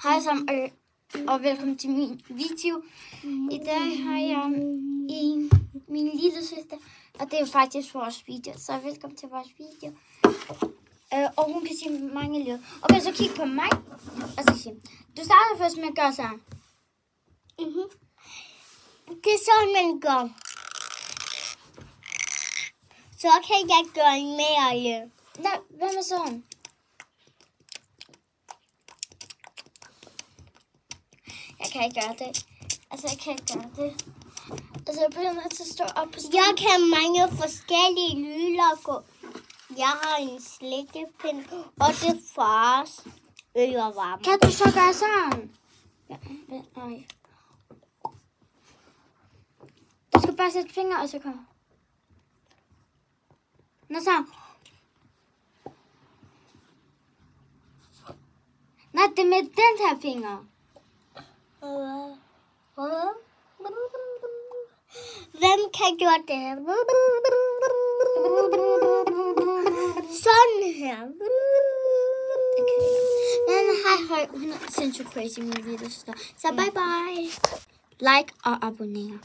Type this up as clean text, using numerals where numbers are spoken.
Hej sammen, og velkommen til min video. I dag har jeg min lille søster, og det er faktisk vores video. Så velkommen til vores video. Og hun kan sige mange lyde. Okay, så kig på mig, og så sige. Du starter først med at gøre sådan. Det er sådan, man gør. Så kan jeg gøre mere lyd. Nej, hvad med sådan? Jeg kan ikke gøre det. Jeg kan ikke gøre det. Jeg bliver nødt til at stå op på stolen. Jeg kan mange forskellige lyde. Jeg har en slikkepind, og det er fars ørevarme. Kan du så gøre sådan? Ja, nej. Du skal bare sætte fingre, og så kom. Nå så. Nej, det er med den her finger. Hvem kan gøre det? Sådan her. Men hej, hun er sindssygt crazy, min lille søster. Så bye bye. Like og abonner.